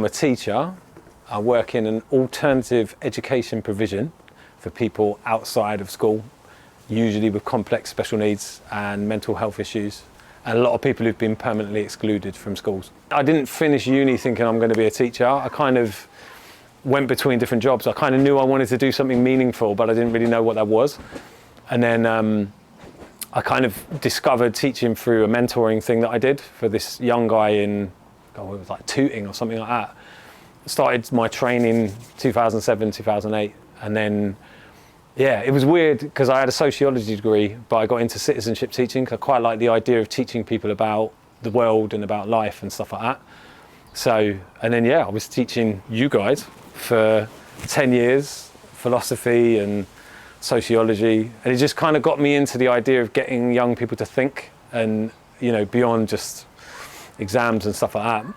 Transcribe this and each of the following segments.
I'm a teacher. I work in an alternative education provision for people outside of school, usually with complex special needs and mental health issues, and a lot of people who've been permanently excluded from schools. I didn't finish uni thinking I'm going to be a teacher. I kind of went between different jobs. I kind of knew I wanted to do something meaningful, but I didn't really know what that was. And then I kind of discovered teaching through a mentoring thing that I did for this young guy in, it was like Tooting or something like that. Started my training 2007, 2008, and then, yeah, it was weird because I had a sociology degree, but I got into citizenship teaching because I quite like the idea of teaching people about the world and about life and stuff like that. So, and then, yeah, I was teaching you guys for 10 years, philosophy and sociology, and it just kind of got me into the idea of getting young people to think and, you know, beyond just exams and stuff like that.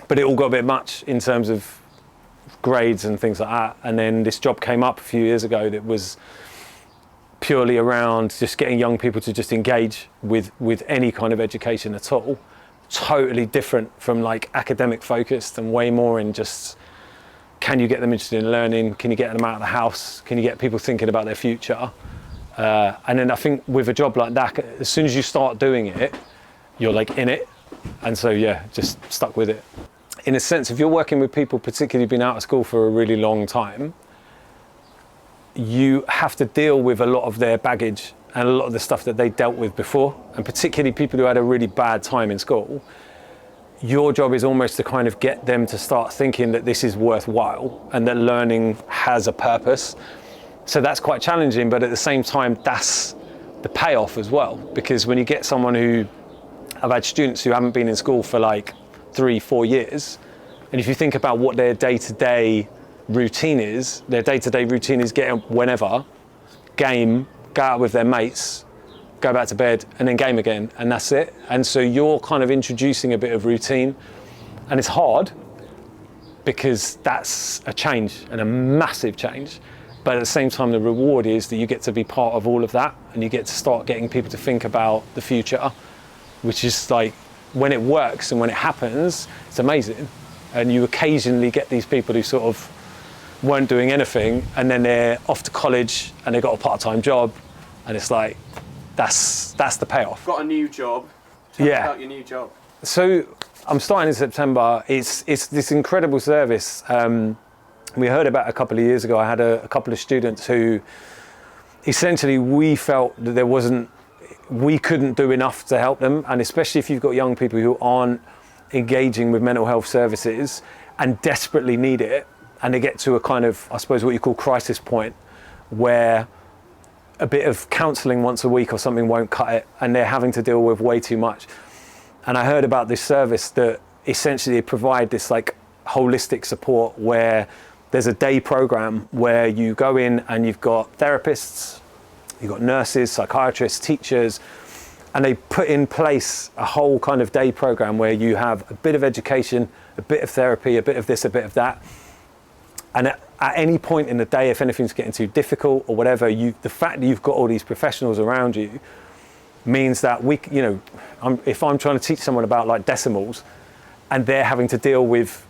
But it all got a bit much in terms of grades and things like that. And then this job came up a few years ago that was purely around just getting young people to just engage with any kind of education at all. Totally different from like academic focused and way more in just, can you get them interested in learning? Can you get them out of the house? Can you get people thinking about their future? And then I think with a job like that, as soon as you start doing it, you're like in it. And so, yeah, just stuck with it. In a sense, if you're working with people, particularly been out of school for a really long time, you have to deal with a lot of their baggage and a lot of the stuff that they dealt with before, and particularly people who had a really bad time in school. Your job is almost to kind of get them to start thinking that this is worthwhile and that learning has a purpose. So that's quite challenging, but at the same time, that's the payoff as well. Because when you get someone who, I've had students who haven't been in school for like 3-4 years, and if you think about what their day-to-day routine is, their day-to-day routine is get up whenever, game, go out with their mates, go back to bed, and then game again, and that's it. And so you're kind of introducing a bit of routine, and it's hard because that's a change, and a massive change. But at the same time, the reward is that you get to be part of all of that, and you get to start getting people to think about the future, which is like, when it works and when it happens, it's amazing. And you occasionally get these people who sort of weren't doing anything, and then they're off to college and they've got a part-time job, and it's like, that's the payoff. Got a new job. Tell me about your new job. So I'm starting in September. It's this incredible service. We heard about a couple of years ago. I had a couple of students who essentially we felt that we couldn't do enough to help them, and especially if you've got young people who aren't engaging with mental health services and desperately need it, and they get to a kind of, I suppose, what you call crisis point, where a bit of counselling once a week or something won't cut it, and they're having to deal with way too much. And I heard about this service that essentially provide this like holistic support, where there's a day program where you go in and you've got therapists, you've got nurses, psychiatrists, teachers, and they put in place a whole kind of day program where you have a bit of education, a bit of therapy, a bit of this, a bit of that. And at any point in the day, if anything's getting too difficult or whatever, the fact that you've got all these professionals around you means that if I'm trying to teach someone about like decimals, and they're having to deal with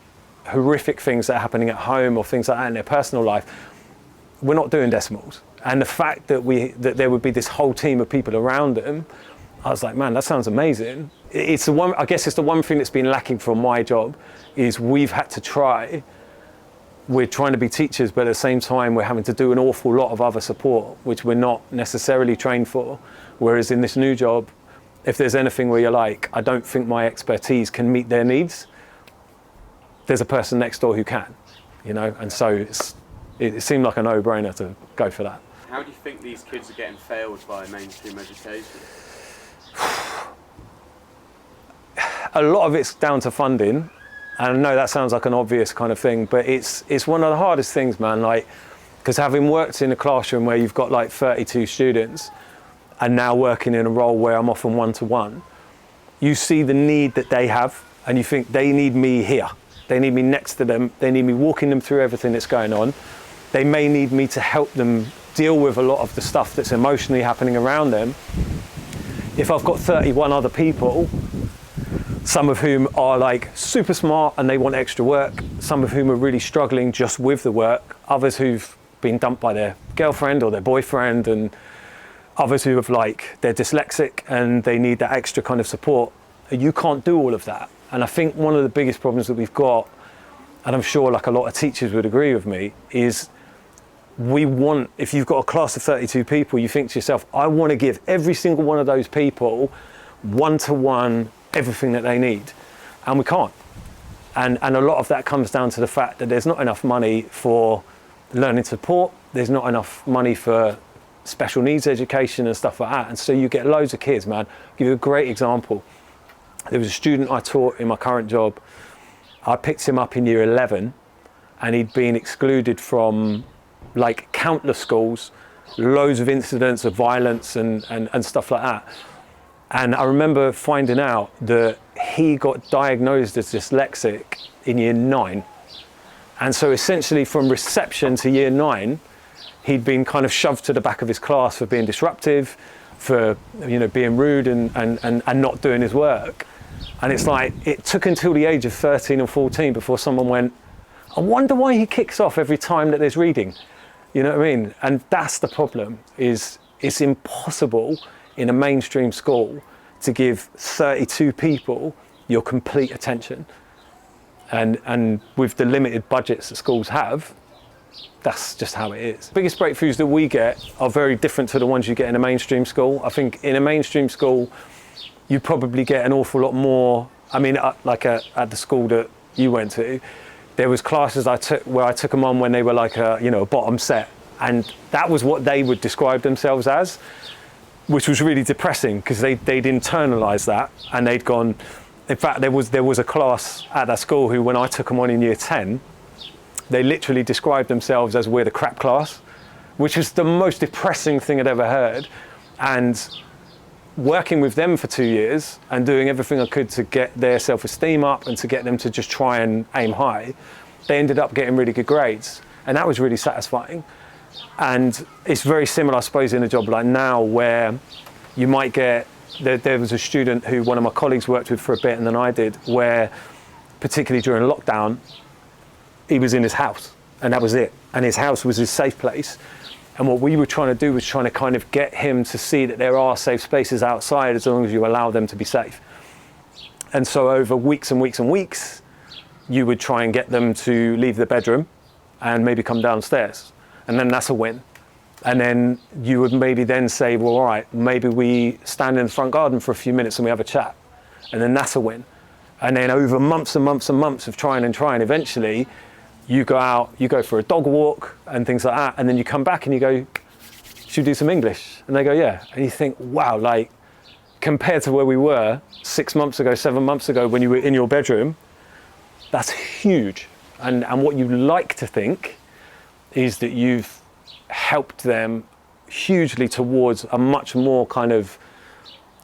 horrific things that are happening at home or things like that in their personal life, we're not doing decimals. And the fact that there would be this whole team of people around them, I was like, man, that sounds amazing. I guess it's the one thing that's been lacking from my job, is we've had to try. We're trying to be teachers, but at the same time, we're having to do an awful lot of other support, which we're not necessarily trained for. Whereas in this new job, if there's anything where you're like, I don't think my expertise can meet their needs, there's a person next door who can, and so it seemed like a no-brainer to go for that. How do you think these kids are getting failed by mainstream education? A lot of it's down to funding. And I know that sounds like an obvious kind of thing, but it's one of the hardest things, man. Like, because having worked in a classroom where you've got like 32 students, and now working in a role where I'm often one-to-one, you see the need that they have, and you think they need me here. They need me next to them. They need me walking them through everything that's going on. They may need me to help them deal with a lot of the stuff that's emotionally happening around them. If I've got 31 other people, some of whom are like super smart and they want extra work, some of whom are really struggling just with the work, others who've been dumped by their girlfriend or their boyfriend, and others who have like, they're dyslexic and they need that extra kind of support. You can't do all of that. And I think one of the biggest problems that we've got, and I'm sure like a lot of teachers would agree with me, is we want, if you've got a class of 32 people, you think to yourself, I want to give every single one of those people one-to-one everything that they need. And we can't. And a lot of that comes down to the fact that there's not enough money for learning support. There's not enough money for special needs education and stuff like that. And so you get loads of kids, man. I'll give you a great example. There was a student I taught in my current job. I picked him up in year 11 and he'd been excluded from like countless schools, loads of incidents of violence and stuff like that. And I remember finding out that he got diagnosed as dyslexic in year 9. And so essentially from reception to year 9, he'd been kind of shoved to the back of his class for being disruptive, for being rude and not doing his work. And it's like, it took until the age of 13 or 14 before someone went, I wonder why he kicks off every time that there's reading. You know what I mean? And that's the problem, is it's impossible in a mainstream school to give 32 people your complete attention. And with the limited budgets that schools have, that's just how it is. The biggest breakthroughs that we get are very different to the ones you get in a mainstream school. I think in a mainstream school, you probably get an awful lot more. I mean, like at the school that you went to, there was classes I took where I took them on when they were like a bottom set. And that was what they would describe themselves as, which was really depressing because they'd internalised that and they'd gone. In fact, there was a class at that school who, when I took them on in year 10, they literally described themselves as we're the crap class, which was the most depressing thing I'd ever heard. And working with them for 2 years and doing everything I could to get their self-esteem up and to get them to just try and aim high, they ended up getting really good grades. And that was really satisfying. And it's very similar, I suppose, in a job like now where you might get, there was a student who one of my colleagues worked with for a bit and then I did, where particularly during lockdown, he was in his house and that was it. And his house was his safe place. And what we were trying to do was trying to kind of get him to see that there are safe spaces outside as long as you allow them to be safe. And so over weeks and weeks and weeks, you would try and get them to leave the bedroom and maybe come downstairs. And then that's a win. And then you would maybe then say, well, all right, maybe we stand in the front garden for a few minutes and we have a chat. And then that's a win. And then over months and months and months of trying, eventually you go out, you go for a dog walk and things like that. And then you come back and you go, should we do some English? And they go, yeah. And you think, wow, like compared to where we were 6 months ago, 7 months ago, when you were in your bedroom, that's huge. And what you like to think is that you've helped them hugely towards a much more kind of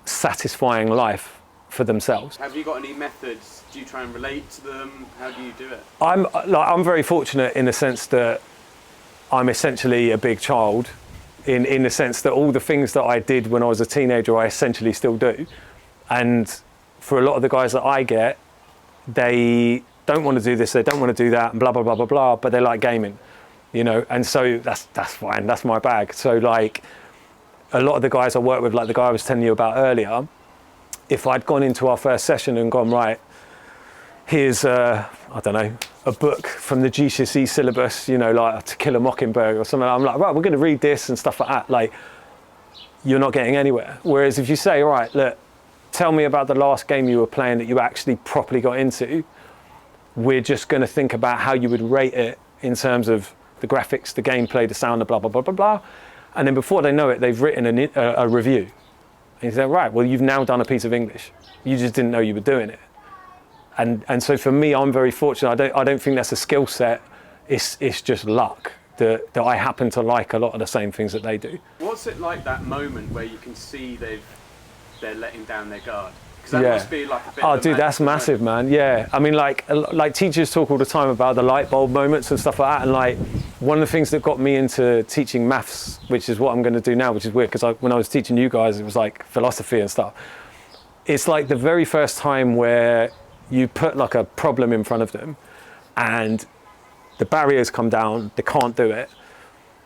satisfying life for themselves. Have you got any methods? Do you try and relate to them? How do you do it? I'm very fortunate in the sense that I'm essentially a big child in the sense that all the things that I did when I was a teenager, I essentially still do. And for a lot of the guys that I get, they don't want to do this, they don't want to do that, and blah, blah, blah, blah, blah, but they like gaming. And so that's fine, that's my bag. So like a lot of the guys I work with, like the guy I was telling you about earlier, if I'd gone into our first session and gone, right, here's a book from the GCSE syllabus, like To Kill a Mockingbird or something, I'm like, right, we're gonna read this and stuff like that, like you're not getting anywhere. Whereas if you say, all right, look, tell me about the last game you were playing that you actually properly got into, we're just gonna think about how you would rate it in terms of the graphics, the gameplay, the sound, the blah, blah, blah, blah, blah. And then before they know it, they've written a review. And you say, right, well, you've now done a piece of English. You just didn't know you were doing it. And so for me, I'm very fortunate. I don't think that's a skill set. It's just luck that I happen to like a lot of the same things that they do. What's it like, that moment where you can see they're letting down their guard? Because that must be like a bit Oh, dude, that's massive, man. Yeah. I mean, like teachers talk all the time about the light bulb moments and stuff like that. And like one of the things that got me into teaching maths, which is what I'm going to do now, which is weird because when I was teaching you guys, it was like philosophy and stuff. It's like the very first time where you put like a problem in front of them and the barriers come down, they can't do it.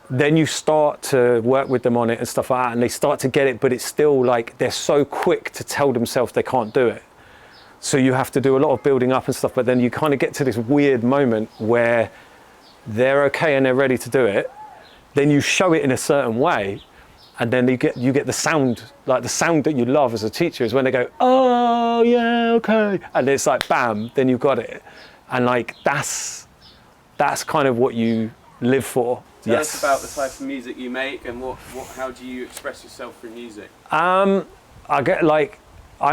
Then you start to work with them on it and stuff like that, and they start to get it, but it's still like they're so quick to tell themselves they can't do it. So you have to do a lot of building up and stuff, but then you kind of get to this weird moment where they're okay and they're ready to do it. Then you show it in a certain way, and then you get the sound, like the sound that you love as a teacher is when they go, oh yeah, okay, and it's like bam, then you've got it. And like that's kind of what you live for. Tell us about the type of music you make, and how do you express yourself through music? I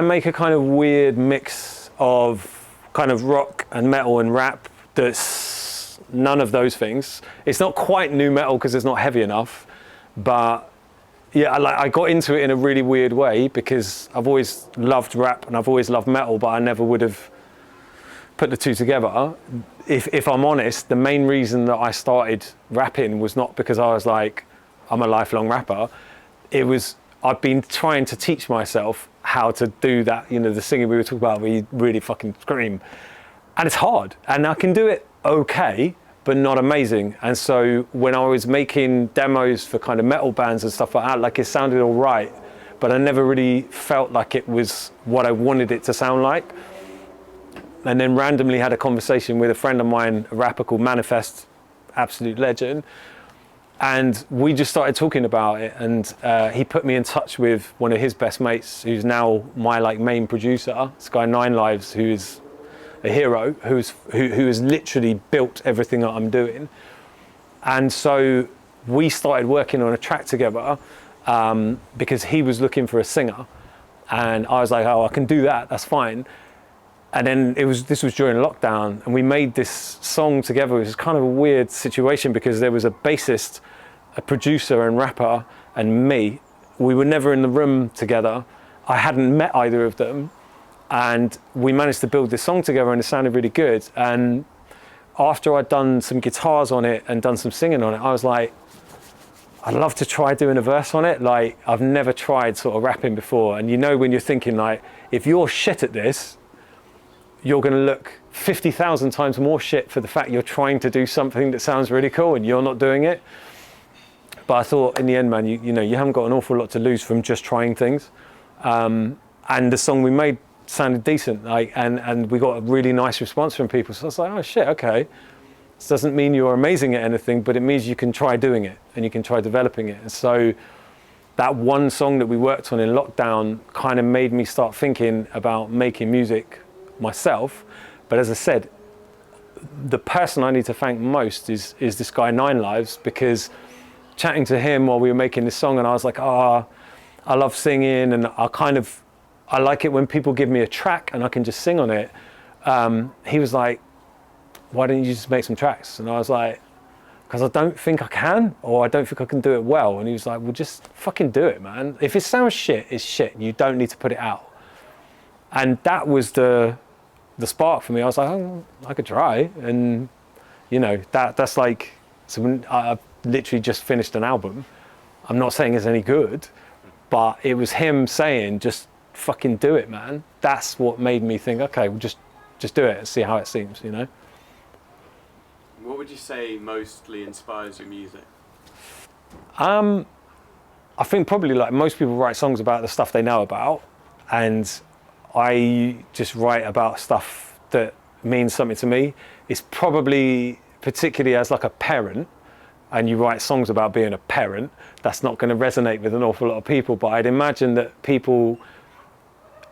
make a kind of weird mix of kind of rock and metal and rap that's none of those things. It's not quite new metal because it's not heavy enough, but yeah, I got into it in a really weird way because I've always loved rap and I've always loved metal, but I never would have put the two together. If I'm honest, the main reason that I started rapping was not because I was like, I'm a lifelong rapper. It was, I've been trying to teach myself how to do that, you know, the singing we were talking about where you really fucking scream. And it's hard. And I can do it okay, but not amazing. And so when I was making demos for kind of metal bands and stuff like that, like it sounded all right, but I never really felt like it was what I wanted it to sound like. And then randomly had a conversation with a friend of mine, a rapper called Manifest, absolute legend. And we just started talking about it. And he put me in touch with one of his best mates, who's now my like main producer, this guy Nine Lives, who is a hero, who has literally built everything that I'm doing. And so we started working on a track together because he was looking for a singer. And I was like, oh, I can do that, that's fine. And then this was during lockdown, and we made this song together. It was kind of a weird situation because there was a bassist, a producer and rapper, and me. We were never in the room together. I hadn't met either of them. And we managed to build this song together, and it sounded really good. And after I'd done some guitars on it and done some singing on it, I was like, I'd love to try doing a verse on it. Like, I've never tried sort of rapping before. And you know when you're thinking like, if you're shit at this, you're going to look 50,000 times more shit for the fact you're trying to do something that sounds really cool and you're not doing it. But I thought in the end, man, you know, you haven't got an awful lot to lose from just trying things. And the song we made sounded decent, like, and we got a really nice response from people. So I was like, oh shit, okay. This doesn't mean you're amazing at anything, but it means you can try doing it and you can try developing it. And so that one song that we worked on in lockdown kind of made me start thinking about making music myself. But as I said, the person I need to thank most is this guy Nine Lives, because chatting to him while we were making this song, and I was like, I love singing, and I like it when people give me a track and I can just sing on it. He was like, why don't you just make some tracks? And I was like, because I don't think I can, or I don't think I can do it well. And he was like, well, just fucking do it, man. If it sounds shit, it's shit. You don't need to put it out. And that was the spark for me. I was like, oh, I could try. And you know, that's like, so when I've literally just finished an album. I'm not saying it's any good, but it was him saying, just fucking do it, man. That's what made me think, okay, well, just do it and see how it seems, you know? What would you say mostly inspires your music? I think probably like most people write songs about the stuff they know about, and I just write about stuff that means something to me. It's probably, particularly as like a parent, and you write songs about being a parent, that's not going to resonate with an awful lot of people, but I'd imagine that people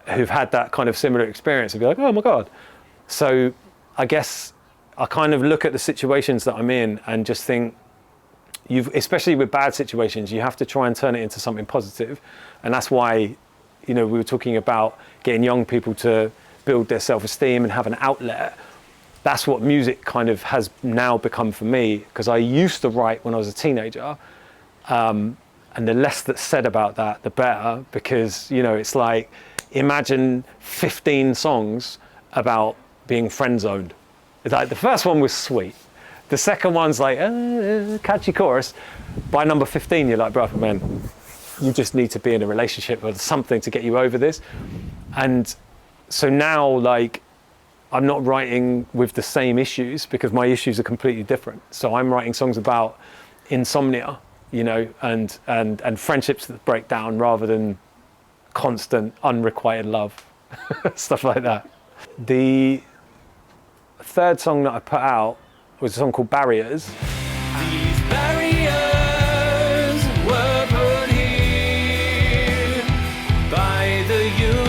who've had that kind of similar experience would be like, oh my God. So I guess I kind of look at the situations that I'm in and just think, especially with bad situations, you have to try and turn it into something positive. And that's why, you know, we were talking about getting young people to build their self-esteem and have an outlet. That's what music kind of has now become for me, because I used to write when I was a teenager. And the less that's said about that, the better, because, you know, it's like, imagine 15 songs about being friend zoned. It's like the first one was sweet. The second one's like, catchy chorus. By number 15, you're like, bro, man, you just need to be in a relationship or something to get you over this. And so now, like, I'm not writing with the same issues because my issues are completely different. So I'm writing songs about insomnia, you know, and friendships that break down rather than constant unrequited love, stuff like that. The third song that I put out was a song called Barriers. These barriers were put here by the universe.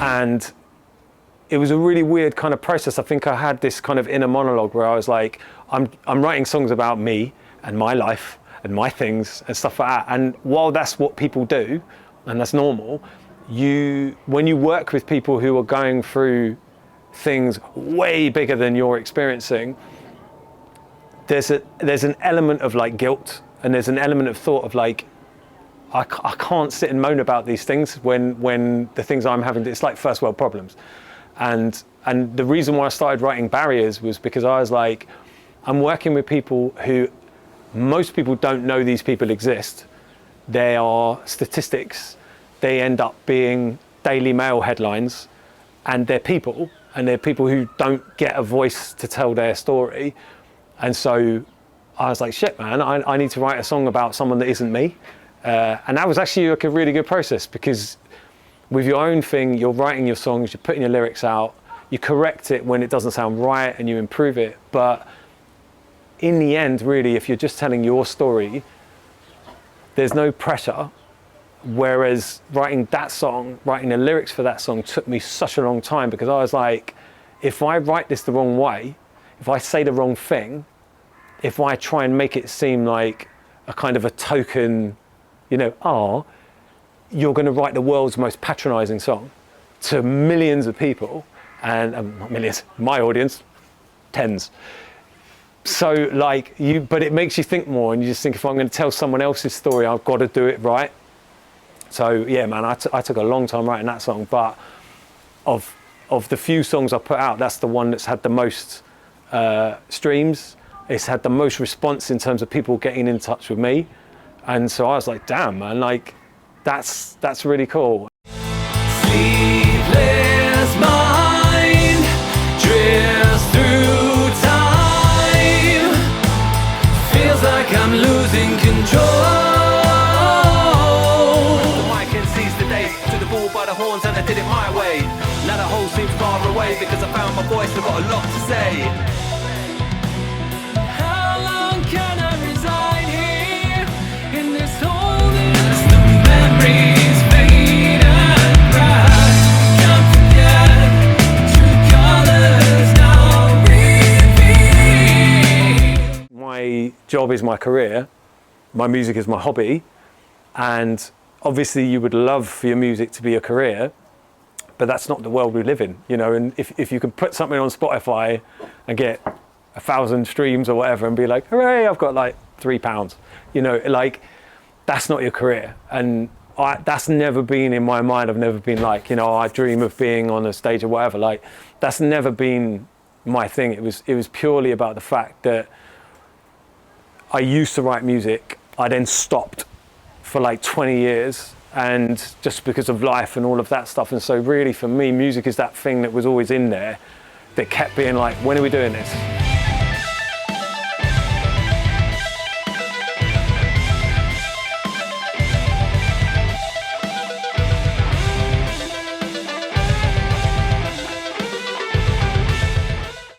And it was a really weird kind of process. I think I had this kind of inner monologue where I was like, I'm writing songs about me and my life and my things and stuff like that. And while that's what people do, and that's normal, when you work with people who are going through things way bigger than you're experiencing, there's an element of like guilt, and there's an element of thought of like, I can't sit and moan about these things when the things I'm having, it's like first world problems. And the reason why I started writing Barriers was because I was like, I'm working with people who most people don't know these people exist. They are statistics. They end up being Daily Mail headlines, and they're people who don't get a voice to tell their story. And so I was like, shit, man, I need to write a song about someone that isn't me. And that was actually like a really good process, because with your own thing, you're writing your songs, you're putting your lyrics out, you correct it when it doesn't sound right and you improve it. But in the end, really, if you're just telling your story, there's no pressure. Whereas writing that song, writing the lyrics for that song took me such a long time, because I was like, if I write this the wrong way, if I say the wrong thing, if I try and make it seem like a kind of a token, you know, you're going to write the world's most patronizing song to millions of people, and not millions, my audience, tens. So like but it makes you think more, and you just think, if I'm going to tell someone else's story, I've got to do it right. So yeah, man, I took a long time writing that song, but of the few songs I put out, that's the one that's had the most streams. It's had the most response in terms of people getting in touch with me. And so I was like, damn, man, like that's really cool. Sleepless mind drifts through time. Feels like I'm losing control. To the bull by the horns, and I did it my way. Now the whole seems far away, because I found my voice, I've got a lot to say. How long can I reside here in this holdings? The memories fade and bright. Can't forget true colors now reveal. My job is my career, my music is my hobby, and obviously you would love for your music to be a career, but that's not the world we live in, you know. And if you can put something on Spotify and get 1,000 streams or whatever and be like, hooray, I've got like £3, you know, like that's not your career. And that's never been in my mind. I've never been like, you know, I dream of being on a stage or whatever. Like that's never been my thing. It was purely about the fact that I used to write music. I then stopped for like 20 years, and just because of life and all of that stuff. And so really for me, music is that thing that was always in there that kept being like, when are we doing this?